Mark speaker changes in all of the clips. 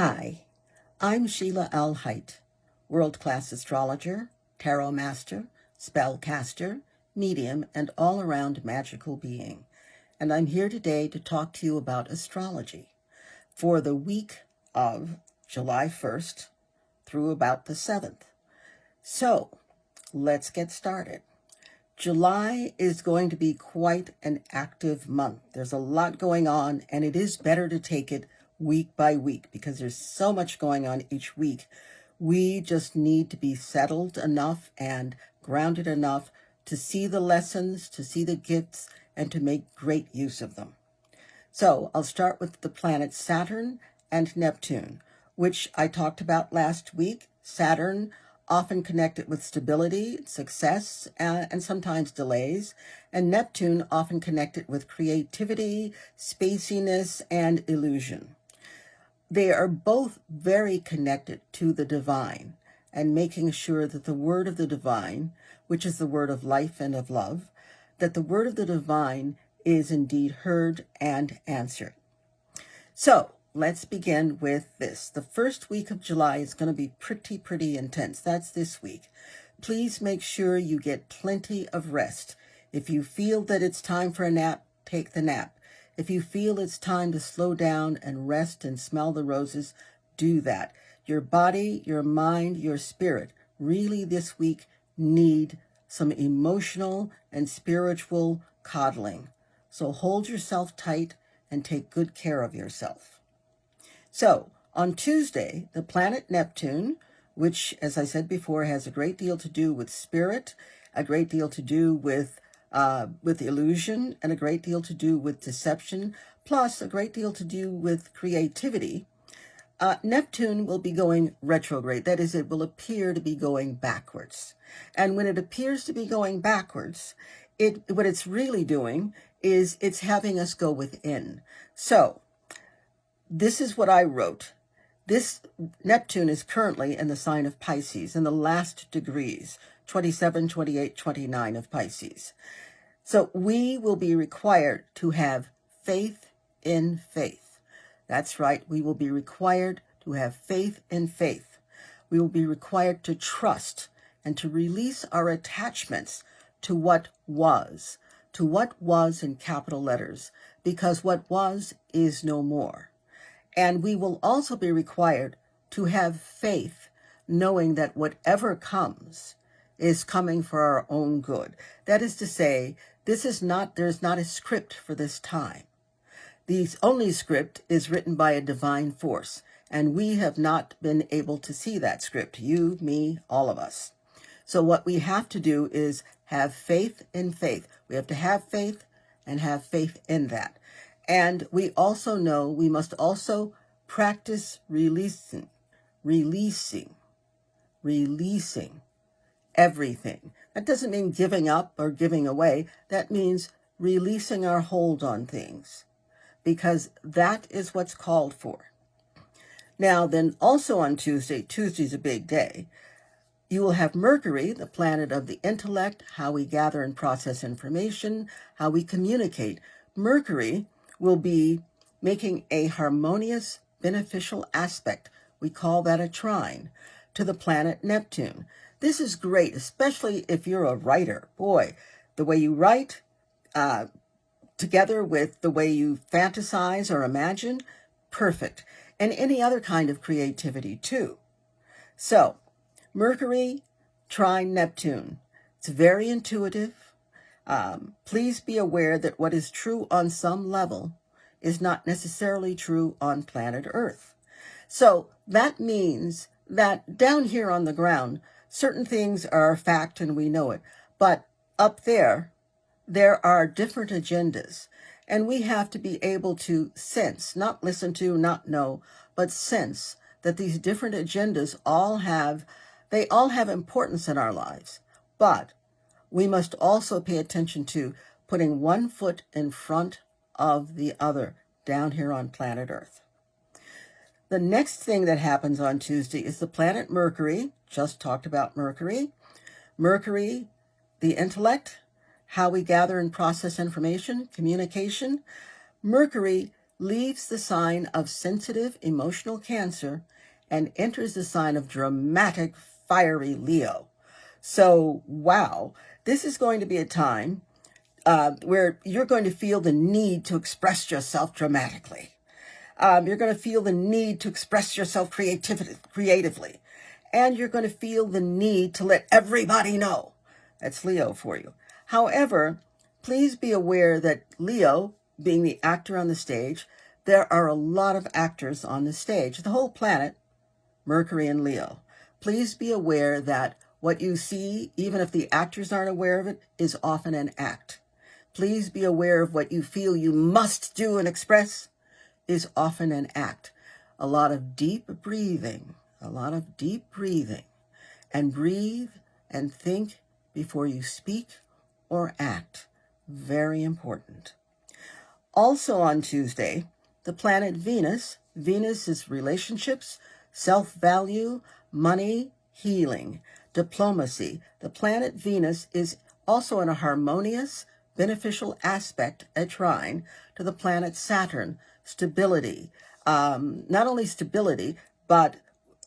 Speaker 1: Hi, I'm Sheilaa Hite, world-class astrologer, tarot master, spellcaster, medium, and all-around magical being. And I'm here today to talk to you about astrology for the week of July 1st through about the 7th. So, let's get started. July is going to be quite an active month. There's a lot going on, and it is better to take it week by week because there's so much going on each week. We just need to be settled enough and grounded enough to see the lessons, to see the gifts, and to make great use of them. So I'll start with the planets Saturn and Neptune, which I talked about last week. Saturn, often connected with stability, success, and sometimes delays, and Neptune, often connected with creativity, spaciness, and illusion. They are both very connected to the divine and making sure that the word of the divine, which is the word of life and of love, that the word of the divine is indeed heard and answered. So let's begin with this. The first week of July is going to be pretty intense. That's this week. Please make sure you get plenty of rest. If you feel that it's time for a nap, take the nap. If you feel it's time to slow down and rest and smell the roses, do that. Your body, your mind, your spirit really this week need some emotional and spiritual coddling. So hold yourself tight and take good care of yourself. So on Tuesday, the planet Neptune, which, as I said before, has a great deal to do with spirit, a great deal to do with illusion, and a great deal to do with deception, plus a great deal to do with creativity. Neptune will be going retrograde. That is, it will appear to be going backwards. And when it appears to be going backwards, what it's really doing is it's having us go within. So this is what I wrote. This Neptune is currently in the sign of Pisces, in the last degrees, 27, 28, 29 of Pisces. So we will be required to have faith in faith. That's right. We will be required to have faith in faith. We will be required to trust and to release our attachments to what was in capital letters, because what was is no more. And we will also be required to have faith, knowing that whatever comes is coming for our own good. That is to say, there's not a script for this time. The only script is written by a divine force, and we have not been able to see that script, you, me, all of us. So what we have to do is have faith in faith. We have to have faith and have faith in that. And we also know we must also practice releasing everything. That doesn't mean giving up or giving away. That means releasing our hold on things, because that is what's called for. Now, then also on Tuesday's a big day, you will have Mercury, the planet of the intellect, how we gather and process information, how we communicate. Mercury will be making a harmonious, beneficial aspect, we call that a trine, to the planet Neptune. This is great, especially if you're a writer. Boy, the way you write, together with the way you fantasize or imagine, perfect. And any other kind of creativity too. So, Mercury, trine Neptune. It's very intuitive. Please be aware that what is true on some level is not necessarily true on planet Earth. So that means that down here on the ground, certain things are a fact and we know it. But up there are different agendas. And we have to be able to sense, not listen to, not know, but sense that these different agendas all have importance in our lives. But we must also pay attention to putting one foot in front of the other down here on planet Earth. The next thing that happens on Tuesday is the planet Mercury. Just talked about Mercury. Mercury, the intellect, how we gather and process information, communication. Mercury leaves the sign of sensitive emotional Cancer and enters the sign of dramatic fiery Leo. So, wow, this is going to be a time where you're going to feel the need to express yourself dramatically. You're going to feel the need to express yourself creatively. And you're going to feel the need to let everybody know. That's Leo for you. However, please be aware that Leo, being the actor on the stage, there are a lot of actors on the stage. The whole planet, Mercury and Leo. Please be aware that what you see, even if the actors aren't aware of it, is often an act. Please be aware of what you feel you must do and express is often an act. A lot of deep breathing, and breathe and think before you speak or act. Very important. Also on Tuesday, the planet Venus. Venus is relationships, self-value, money, healing, diplomacy. The planet Venus is also in a harmonious, beneficial aspect, a trine, to the planet Saturn, stability. Not only stability, but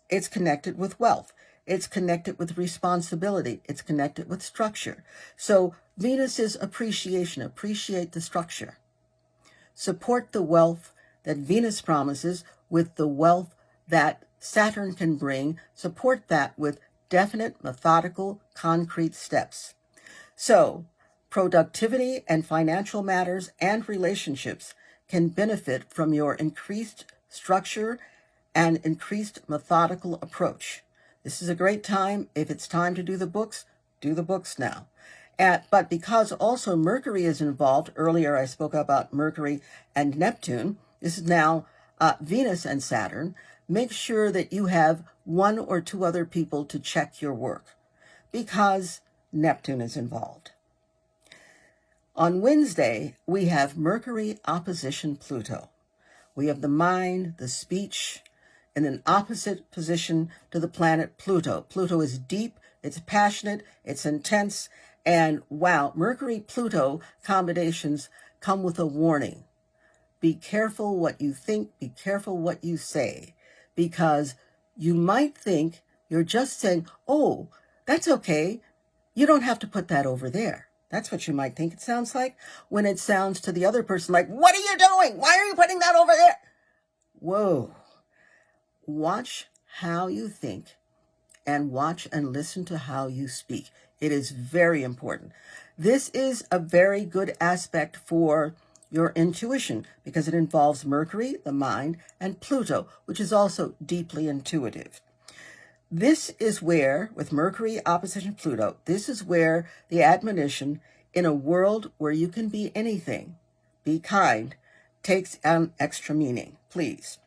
Speaker 1: it's connected with wealth. It's connected with responsibility. It's connected with structure. So Venus is appreciation. Appreciate the structure. Support the wealth that Venus promises with the wealth that Saturn can bring. Support that with definite, methodical, concrete steps. So, productivity and financial matters and relationships can benefit from your increased structure and increased methodical approach. This is a great time. If it's time to do the books now. But because also Mercury is involved, earlier I spoke about Mercury and Neptune, this is now Venus and Saturn, make sure that you have one or two other people to check your work because Neptune is involved. On Wednesday, we have Mercury opposition Pluto. We have the mind, the speech, in an opposite position to the planet Pluto. Pluto is deep, it's passionate, it's intense, and wow, Mercury-Pluto combinations come with a warning. Be careful what you think, be careful what you say, because you might think you're just saying, oh, that's okay, you don't have to put that over there. That's what you might think it sounds like, when it sounds to the other person like, what are you doing? Why are you putting that over there? Whoa. Watch how you think and watch and listen to how you speak. It is very important. This is a very good aspect for your intuition because it involves Mercury, the mind, and Pluto, which is also deeply intuitive. This is where, with Mercury opposition Pluto, this is where the admonition in a world where you can be anything, be kind, takes an extra meaning, please.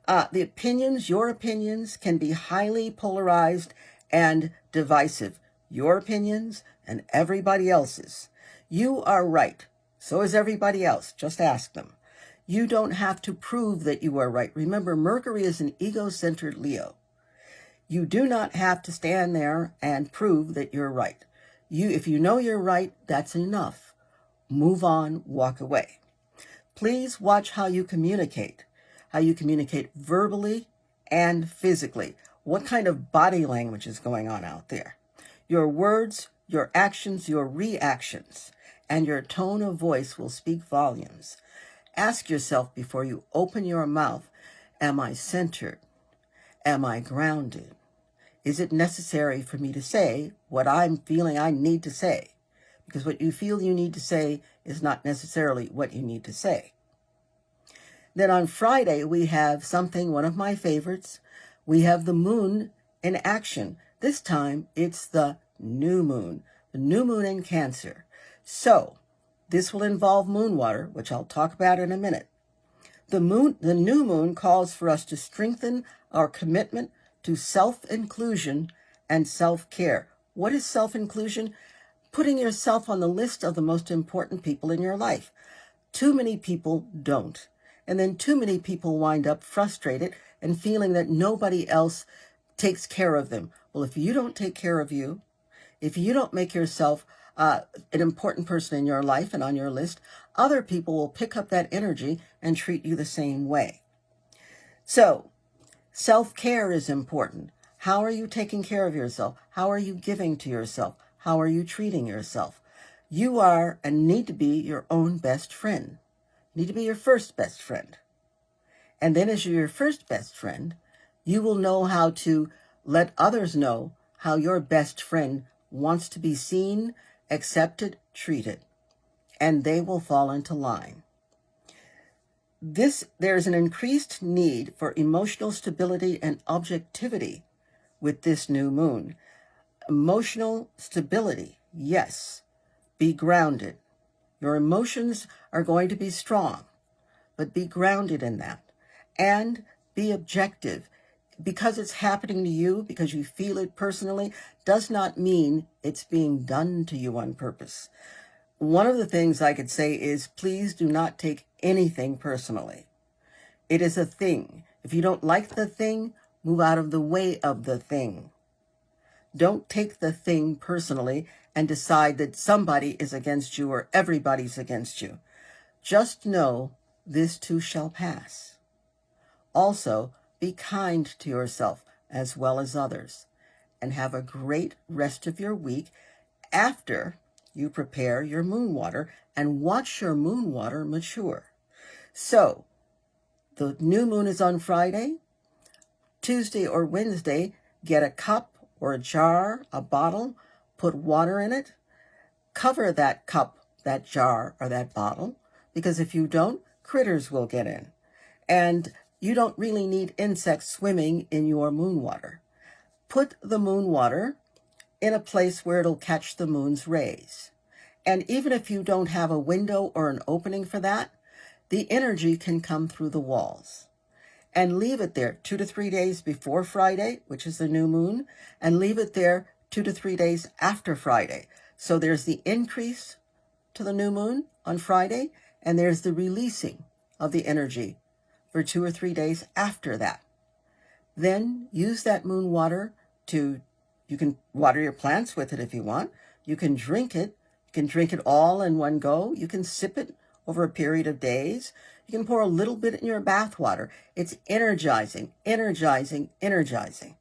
Speaker 1: Your opinions can be highly polarized and divisive. Your opinions and everybody else's. You are right. So is everybody else. Just ask them. You don't have to prove that you are right. Remember, Mercury is an ego-centered Leo. You do not have to stand there and prove that you're right. If you know you're right, that's enough. Move on, walk away. Please watch how you communicate verbally and physically. What kind of body language is going on out there? Your words, your actions, your reactions, and your tone of voice will speak volumes. Ask yourself before you open your mouth, am I centered? Am I grounded? Is it necessary for me to say what I'm feeling I need to say? Because what you feel you need to say is not necessarily what you need to say. Then on Friday, we have something, one of my favorites. We have the moon in action. This time, it's the new moon in Cancer. So, this will involve moon water, which I'll talk about in a minute. The new moon calls for us to strengthen our commitment to self-inclusion and self-care. What is self-inclusion? Putting yourself on the list of the most important people in your life. Too many people don't. And then too many people wind up frustrated and feeling that nobody else takes care of them. Well, if you don't take care of you, if you don't make yourself an important person in your life and on your list, other people will pick up that energy and treat you the same way. So, self-care is important. How are you taking care of yourself? How are you giving to yourself? How are you treating yourself? You are and need to be your own best friend. You need to be your first best friend. And then as you're your first best friend, you will know how to let others know how your best friend wants to be seen, accepted, treated, and they will fall into line. There's an increased need for emotional stability and objectivity with this new moon. Emotional stability, yes. Be grounded. Your emotions are going to be strong, but be grounded in that. And be objective. Because it's happening to you, because you feel it personally, does not mean it's being done to you on purpose. One of the things I could say is, please do not take anything personally. It is a thing. If you don't like the thing, move out of the way of the thing. Don't take the thing personally and decide that somebody is against you or everybody's against you. Just know this too shall pass. Also, be kind to yourself as well as others, and have a great rest of your week after you prepare your moon water and watch your moon water mature. So, the new moon is on Friday. Tuesday or Wednesday, get a cup or a jar, a bottle, put water in it, cover that cup, that jar, or that bottle, because if you don't, critters will get in. And you don't really need insects swimming in your moon water. Put the moon water in a place where it'll catch the moon's rays. And even if you don't have a window or an opening for that, the energy can come through the walls. And leave it there 2 to 3 days before Friday, which is the new moon, and leave it there 2 to 3 days after Friday. So there's the increase to the new moon on Friday, and there's the releasing of the energy for 2 or 3 days after that. Then use that moon water you can water your plants with it if you want. You can drink it. You can drink it all in one go. You can sip it over a period of days. You can pour a little bit in your bath water. It's energizing, energizing, energizing.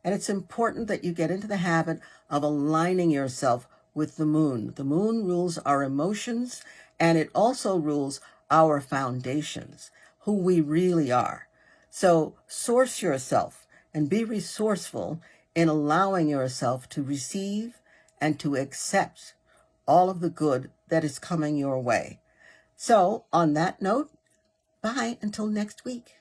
Speaker 1: And it's important that you get into the habit of aligning yourself with the moon. The moon rules our emotions, and it also rules our foundations, who we really are. So source yourself and be resourceful in allowing yourself to receive and to accept all of the good that is coming your way. So on that note, bye until next week.